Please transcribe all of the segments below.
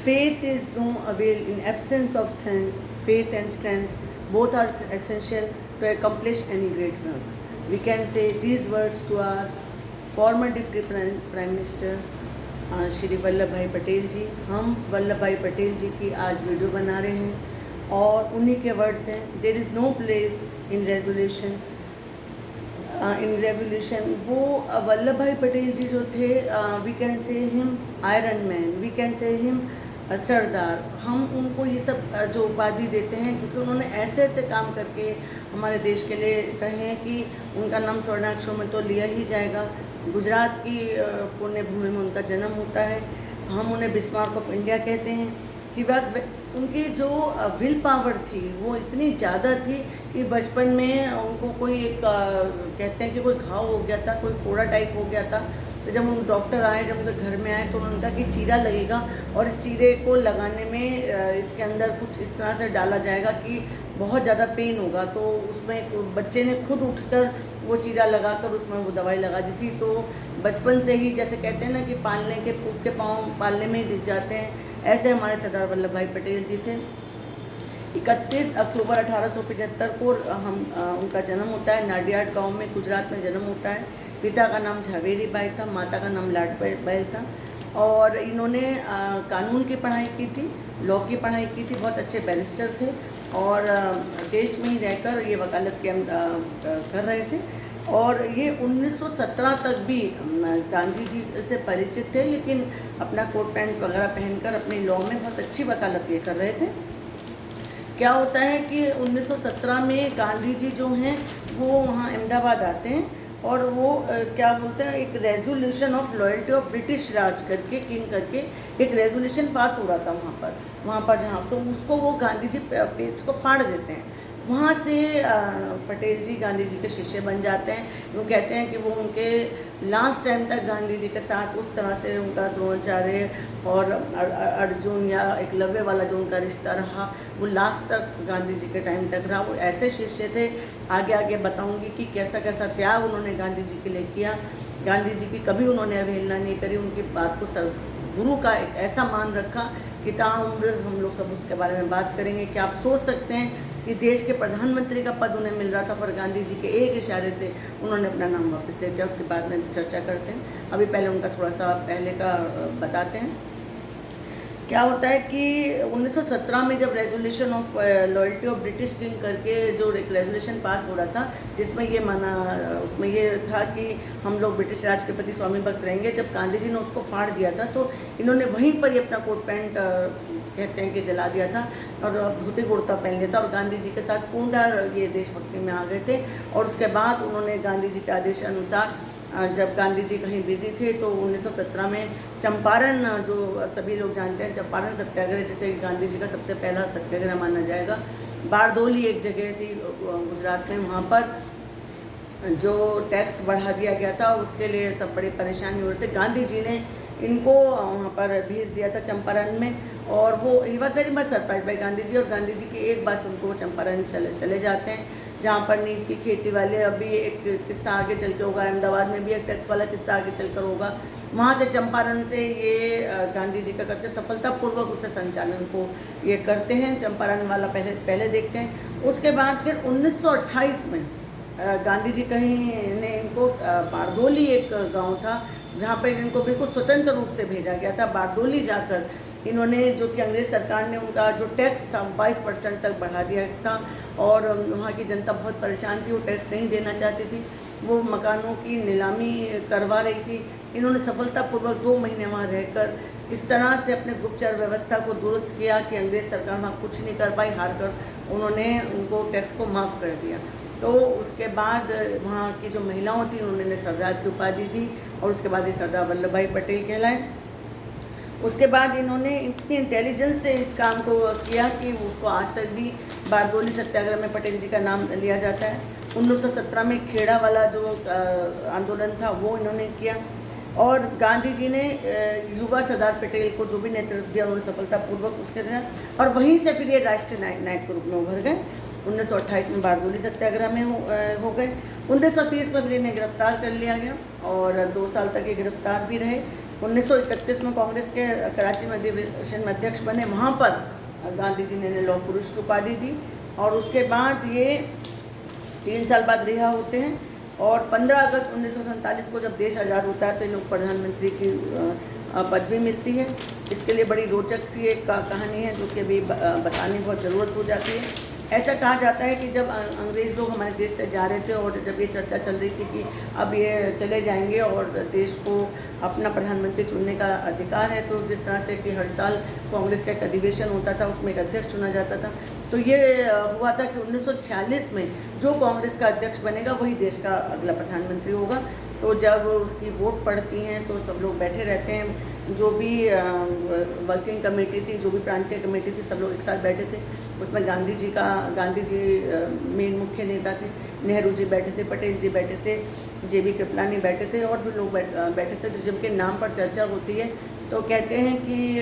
Faith is no avail in absence of strength. Faith and strength both are essential to accomplish any great work. We can say these words to our former Deputy Prime Minister Shri Vallabh भाई पटेल जी। हम वल्लभ भाई पटेल जी की आज video बना रहे हैं और उन्हीं के वर्ड्स हैं, there is no place in resolution in revolution. वो वल्लभ भाई पटेल जी जो थे, we can say him iron man, we can say him Sardar. हम उनको ये सब जो उपाधि देते हैं क्योंकि उन्होंने ऐसे ऐसे काम करके हमारे देश के लिए कहे हैं कि उनका नाम स्वर्णाक्षरों में तो लिया ही जाएगा। गुजरात की पुण्य भूमि में उनका जन्म होता है। हम उन्हें बिस्मार्क ऑफ इंडिया कहते हैं। ही वॉज, उनकी जो विल पावर थी वो इतनी ज़्यादा थी कि बचपन में उनको कोई एक कहते हैं कि कोई घाव हो गया था, कोई फोड़ा टाइप हो गया था। तो जब उन डॉक्टर आए, जब उनके घर में आए तो उन्होंने कहा कि चीरा लगेगा और इस चीरे को लगाने में इसके अंदर कुछ इस तरह से डाला जाएगा कि बहुत ज़्यादा पेन होगा। तो उसमें बच्चे ने खुद उठकर वो चीरा लगाकर उसमें वो दवाई लगा दी थी। तो बचपन से ही जैसे कहते हैं ना कि पालने के पूत के पाँव पालने में ही दिख जाते हैं, ऐसे हमारे सरदार वल्लभ भाई पटेल जी थे। 31 अक्टूबर 1875 को उनका जन्म होता है। नाडियाड गांव में गुजरात में जन्म होता है। पिता का नाम झावेरी बाई था, माता का नाम लाडबाई था। और इन्होंने कानून की पढ़ाई की थी, लॉ की पढ़ाई की थी, बहुत अच्छे बैरिस्टर थे और देश में ही रहकर ये वकालत कर रहे थे। और ये 1917 तक भी गांधी जी से परिचित थे, लेकिन अपना कोट पैंट वगैरह पहनकर अपनी लॉ में बहुत अच्छी वकालत ये कर रहे थे। क्या होता है कि 1917 में गांधी जी जो हैं वो वहाँ अहमदाबाद आते हैं और वो क्या बोलते हैं, एक resolution of loyalty of British Raj करके किंग करके एक रेजोल्यूशन पास हो रहा था वहाँ पर जहाँ, तो उसको वो गांधी जी पेज को फाड़ देते हैं। वहाँ से पटेल जी गांधी जी के शिष्य बन जाते हैं। वो कहते हैं कि वो उनके लास्ट टाइम तक गांधी जी के साथ उस तरह से उनका द्रोणाचार्य और अर्जुन या एकलव्य वाला जो उनका रिश्ता रहा वो लास्ट तक गांधी जी के टाइम तक रहा। वो ऐसे शिष्य थे, आगे आगे बताऊंगी कि कैसा कैसा त्याग उन्होंने गांधी जी के लिए किया। गांधी जी की कभी उन्होंने अवहेलना नहीं करी, उनकी बात को गुरु का एक ऐसा मान रखा कि ताउम्र हम लोग सब उसके बारे में बात करेंगे। कि आप सोच सकते हैं कि देश के प्रधानमंत्री का पद उन्हें मिल रहा था पर गांधी जी के एक इशारे से उन्होंने अपना नाम वापस ले लिया। उसके बाद में चर्चा करते हैं। अभी पहले उनका थोड़ा सा पहले का बताते हैं। क्या होता है कि 1917 में जब resolution of loyalty of British king करके जो एक रेजोल्यूशन पास हो रहा था, जिसमें ये माना, उसमें ये था कि हम लोग ब्रिटिश राज के प्रति स्वामी भक्त रहेंगे। जब गांधी जी ने उसको फाड़ दिया था तो इन्होंने वहीं पर ही अपना कोट पैंट कहते हैं कि जला दिया था और धोती कुर्ता पहन लिया था और गांधी जी के साथ पूर्ण ये देशभक्ति में आ गए थे। और उसके बाद उन्होंने गांधी जी के आदेश अनुसार जब गांधी जी कहीं बिजी थे तो 1917 में चंपारण, जो सभी लोग जानते हैं चंपारण सत्याग्रह, जिसे गांधी जी का सबसे पहला सत्याग्रह माना जाएगा। बारदोली एक जगह थी गुजरात में, वहाँ पर जो टैक्स बढ़ा दिया गया था उसके लिए सब बड़ी परेशानी हो रही थी। गांधी जी ने इनको वहाँ पर भेज दिया था चंपारण में और वो he was very much surprise by Gandhi ji. और गांधी जी की एक बात से उनको चंपारण चले जाते हैं, जहाँ पर नील की खेती वाले, अभी एक किस्सा आगे चल के होगा, अहमदाबाद में भी एक टैक्स वाला किस्सा आगे चल कर होगा। वहाँ से चंपारण से ये गांधी जी का करके सफलतापूर्वक उसे संचालन को ये करते हैं। चंपारण वाला पहले देखते हैं। उसके बाद फिर 1928 में गांधी जी कहीं ने इनको बारदोली एक गाँव था जहाँ पर इनको बिल्कुल स्वतंत्र रूप से भेजा गया था। बारदोली जाकर इन्होंने, जो कि अंग्रेज़ सरकार ने उनका जो टैक्स था 22% तक बढ़ा दिया था और वहाँ की जनता बहुत परेशान थी, वो टैक्स नहीं देना चाहती थी, वो मकानों की नीलामी करवा रही थी। इन्होंने सफलतापूर्वक 2 महीने वहाँ रहकर इस तरह से अपने गुप्तचर व्यवस्था को दुरुस्त किया कि अंग्रेज़ सरकार वहाँ कुछ नहीं कर पाई, हार कर उन्होंने उनको टैक्स को माफ़ कर दिया। तो उसके बाद वहाँ की जो महिलाओं थी उन्होंने सरदार की उपाधि दी और उसके बाद ये सरदार वल्लभ भाई पटेल कहलाए। उसके बाद इन्होंने इतनी इंटेलिजेंस से इस काम को किया कि उसको आज तक भी बारदोली सत्याग्रह में पटेल जी का नाम लिया जाता है। 1917 में खेड़ा वाला जो आंदोलन था वो इन्होंने किया और गांधी जी ने युवा सरदार पटेल को जो भी नेतृत्व दिया उन्होंने सफलतापूर्वक उसके दिया और वहीं से फिर ये राष्ट्रीय नायक के रूप में उभर गए। 1928 में बारदोली सत्याग्रह में हो गए। 1930 में फिर इन्हें गिरफ्तार कर लिया गया और 2 साल तक ये गिरफ्तार भी रहे। 1931 में कांग्रेस के कराची में अधिवेशन में अध्यक्ष बने, वहाँ पर गांधी जी ने लौह पुरुष की उपाधि दी। और उसके बाद ये 3 साल बाद रिहा होते हैं और 15 अगस्त 1947 को जब देश आज़ाद होता है तो इनको प्रधानमंत्री की पदवी मिलती है। इसके लिए बड़ी रोचक सी एक कहानी है जो कि अभी बताने की बहुत ज़रूरत हो जाती है। ऐसा कहा जाता है कि जब अंग्रेज़ लोग हमारे देश से जा रहे थे और जब ये चर्चा चल रही थी कि अब ये चले जाएंगे और देश को अपना प्रधानमंत्री चुनने का अधिकार है, तो जिस तरह से कि हर साल कांग्रेस का एक अधिवेशन होता था, उसमें एक अध्यक्ष चुना जाता था। तो ये हुआ था कि 1946 में जो कांग्रेस का अध्यक्ष बनेगा वही देश का अगला प्रधानमंत्री होगा। तो जब उसकी वोट पड़ती हैं तो सब लोग बैठे रहते हैं, जो भी वर्किंग कमेटी थी, जो भी प्रांतीय कमेटी थी, सब लोग एक साथ बैठे थे। उसमें गांधी जी मेन मुख्य नेता थे, नेहरू जी बैठे थे, पटेल जी बैठे थे, JB कृपलानी बैठे थे और भी लोग बैठे थे। तो जिनके नाम पर चर्चा होती है तो कहते हैं कि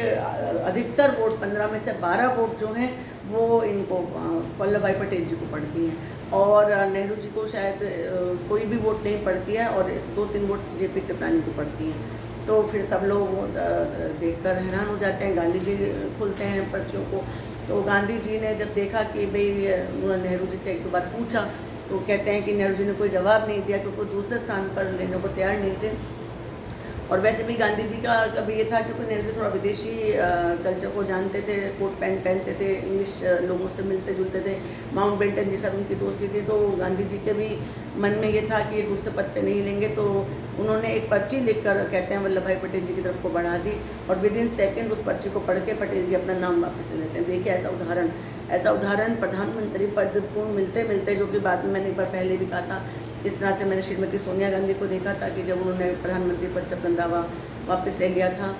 अधिकतर वोट 15 में से 12 वोट जो हैं वो इनको वल्लभ भाई पटेल जी को पड़ती हैं और नेहरू जी को शायद कोई भी वोट नहीं पड़ती है और 2-3 वोट JP कृपलानी को पड़ती हैं। तो फिर सब लोग देखकर हैरान हो जाते हैं। गांधी जी खुलते हैं पर्चियों को, तो गांधी जी ने जब देखा कि भाई उन्होंने नेहरू जी से 1-2 बार पूछा तो कहते हैं कि नेहरू जी ने कोई जवाब नहीं दिया क्योंकि दूसरे स्थान पर लेने को तैयार नहीं थे। और वैसे भी गांधी जी का कभी ये था क्योंकि नेहरू जी थोड़ा विदेशी कल्चर को जानते थे, कोट पैंट पहनते थे, इंग्लिश लोगों से मिलते जुलते थे, माउंट बेटन जी सब उनकी दोस्ती थी। तो गांधी जी के भी मन में ये था कि ये दूसरे पद पे नहीं लेंगे, तो उन्होंने एक पर्ची लिखकर कहते हैं वल्लभ भाई पटेल जी की तरफ को बढ़ा दी और विदिन सेकेंड उस पर्ची को पढ़ के पटेल जी अपना नाम वापस ले लेते हैं। देखिए ऐसा उदाहरण प्रधानमंत्री पद को मिलते मिलते, जो कि बाद में मैंने एक बार पहले भी कहा था, इस तरह से मैंने श्रीमती सोनिया गांधी को देखा था कि जब उन्होंने प्रधानमंत्री पद से अपना दावा वापस ले लिया था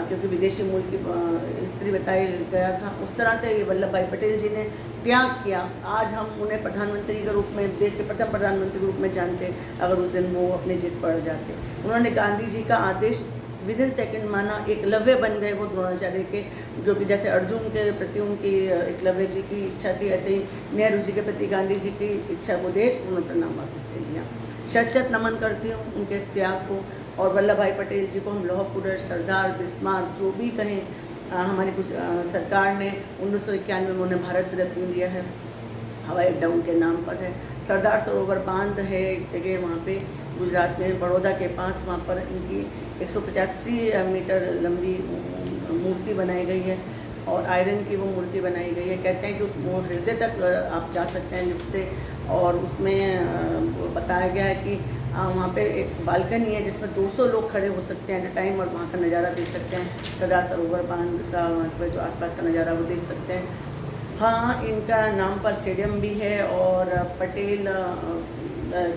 क्योंकि विदेशी मूल की स्त्री बताया गया था, उस तरह से ये वल्लभ भाई पटेल जी ने त्याग किया। आज हम उन्हें प्रधानमंत्री के रूप में, देश के प्रथम प्रधानमंत्री के रूप में जानते अगर उस दिन वो अपनी जिद पड़ जाते। उन्होंने गांधी जी का आदेश विदिन सेकंड माना, एकलव्य बन गए वो द्रोणाचार्य के, जो कि जैसे अर्जुन के प्रति उनकी एकलव्य जी की इच्छा थी, ऐसे ही नेहरू जी के प्रति गांधी जी की इच्छा को देख उन्होंने अपना नाम वापस ले लिया। शत नमन करती हूँ उनके इस त्याग को। और वल्लभ भाई पटेल जी को हम लौह पुरुष, सरदार, बिस्मार्क जो भी कहें, हमारी सरकार ने 1991 में उन्होंने भारत रत्न दिया है, हवाई अड्डा उनके नाम पर है। सरदार सरोवर बांध है एक जगह वहाँ पे गुजरात में, बड़ौदा के पास, वहाँ पर इनकी 185 मीटर लंबी मूर्ति बनाई गई है और आयरन की वो मूर्ति बनाई गई है। कहते हैं कि उस हृदय तक आप जा सकते हैं लिफ्ट से और उसमें बताया गया है कि वहाँ पे एक बालकनी है जिसमें 200 लोग खड़े हो सकते हैं एट अ टाइम और वहाँ का नज़ारा देख सकते हैं। सरदार सरोवर बांध का वहाँ पर जो आसपास का नज़ारा वो देख सकते हैं। हाँ, इनका नाम पर स्टेडियम भी है और पटेल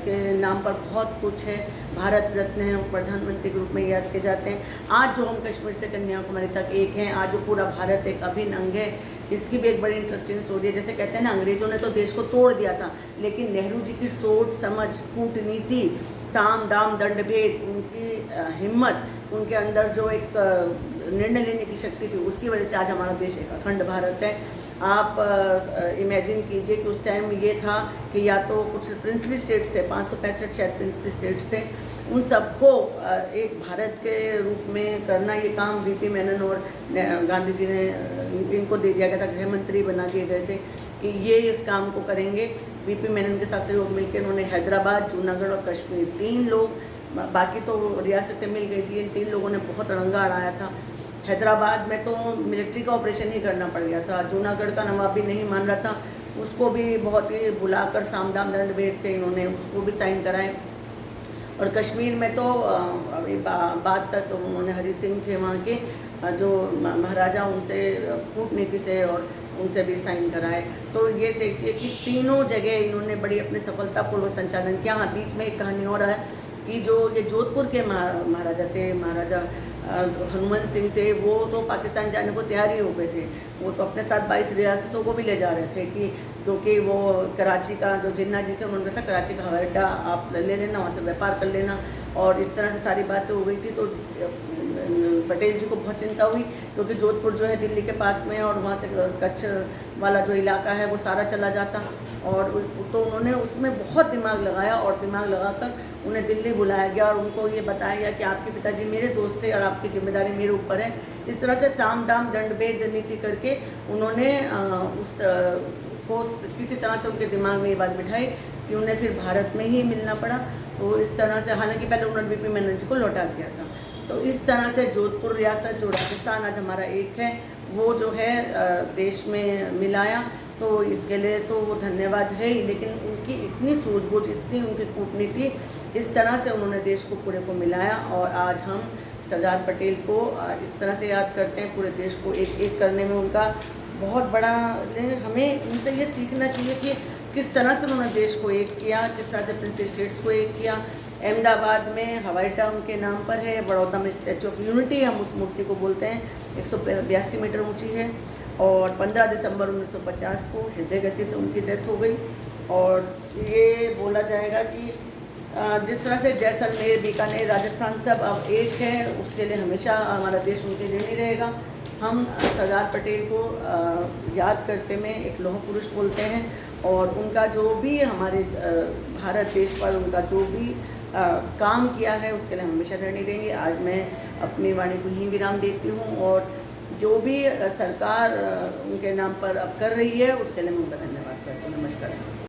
के नाम पर बहुत कुछ है। भारत रत्न है, प्रधानमंत्री के रूप में याद किए जाते हैं। आज जो हम कश्मीर से कन्याकुमारी तक एक हैं, आज जो पूरा भारत एक अभिन्न अंग है, इसकी भी एक बड़ी इंटरेस्टिंग स्टोरी है। जैसे कहते हैं ना, अंग्रेज़ों ने तो देश को तोड़ दिया था, लेकिन नेहरू जी की सोच समझ, कूटनीति, साम दाम दंड भेद, उनकी हिम्मत, उनके अंदर जो एक निर्णय लेने की शक्ति थी, उसकी वजह से आज हमारा देश एक अखंड भारत है। आप इमेजिन कीजिए कि उस टाइम ये था कि या तो कुछ प्रिंसली स्टेट्स थे, 565 शायद प्रिंसली स्टेट्स थे, उन सबको एक भारत के रूप में करना, ये काम VP मेनन और गांधी जी ने इनको दे दिया गया था, गृह मंत्री बना दिए गए थे कि ये इस काम को करेंगे। VP मेनन के साथ सहयोग मिलकर इन्होंने हैदराबाद, जूनागढ़ और कश्मीर, 3 लोग, बाकी तो रियासतें मिल गई थी, इन 3 लोगों ने बहुत रंगा अड़ाया था। हैदराबाद में तो मिलिट्री का ऑपरेशन ही करना पड़ गया था। जूनागढ़ का नवाब भी नहीं मान रहा था, उसको भी बहुत ही बुलाकर सामदाम दंड भेद से इन्होंने उसको भी साइन कराए। और कश्मीर में तो अभी बाद तक उन्होंने हरि सिंह थे वहाँ के जो महाराजा, उनसे कूटनीति से और उनसे भी साइन कराए। तो ये देखिए कि तीनों जगह इन्होंने बड़ी अपनी सफलतापूर्वक संचालन किया। हाँ, बीच में एक कहानी और है कि जो ये जोधपुर के महाराजा थे, महाराजा हनुमान सिंह थे, वो तो पाकिस्तान जाने को तैयार ही हो गए थे। वो तो अपने साथ 22 रियासतों को भी ले जा रहे थे कि क्योंकि वो कराची का जो जिन्ना जी थे उन्होंने कहा कराची का हवाई अड्डा आप ले लेना, वहाँ से व्यापार कर लेना, और इस तरह से सारी बातें हो गई थी। तो पटेल जी को बहुत चिंता हुई क्योंकि जोधपुर जो है दिल्ली के पास में है और वहाँ से कच्छ वाला जो इलाका है वो सारा चला जाता। और तो उन्होंने उसमें बहुत दिमाग लगाया और दिमाग लगाकर उन्हें दिल्ली बुलाया गया और उनको ये बताया गया कि आपके पिताजी मेरे दोस्त थे और आपकी जिम्मेदारी मेरे ऊपर है। इस तरह से साम दाम दंड भेद नीति करके उन्होंने उस को किसी तरह से उनके दिमाग में ये बात बिठाई कि उन्हें फिर भारत में ही मिलना पड़ा। तो इस तरह से, हालांकि पहले उन्होंने वीपी मेनन जी को लौटा दिया था। तो इस तरह से जोधपुर रियासत, जो राजस्थान आज हमारा एक है, वो जो है देश में मिलाया। तो इसके लिए तो वो धन्यवाद है ही, लेकिन उनकी इतनी सूझबूझ, इतनी उनकी कूटनीति, इस तरह से उन्होंने देश को पूरे को मिलाया। और आज हम सरदार पटेल को इस तरह से याद करते हैं। पूरे देश को एक एक करने में उनका बहुत बड़ा, हमें उनसे ये सीखना चाहिए कि किस तरह से उन्होंने देश को एक किया, किस तरह से प्रिंस स्टेट्स को एक किया। अहमदाबाद में हवाई अड्डा उनके नाम पर है। बड़ौदा में स्टैचू ऑफ यूनिटी, हम उस मूर्ति को बोलते हैं, 182 मीटर ऊंची है। और 15 दिसंबर 1950 को हृदय गति से उनकी डेथ हो गई। और ये बोला जाएगा कि जिस तरह से जैसलमेर, बीकानेर, राजस्थान सब अब एक है, उसके लिए हमेशा हमारा देश उनके ऋणी रहेगा। हम सरदार पटेल को याद करते में एक लौह पुरुष बोलते हैं और उनका जो भी हमारे भारत देश पर उनका जो भी काम किया है उसके लिए हम हमेशा ऋणी रहेंगे। आज मैं अपनी वाणी को यहीं विराम देती हूँ और जो भी सरकार उनके नाम पर अब कर रही है उसके लिए मैं उनका धन्यवाद करती हूँ। नमस्कार।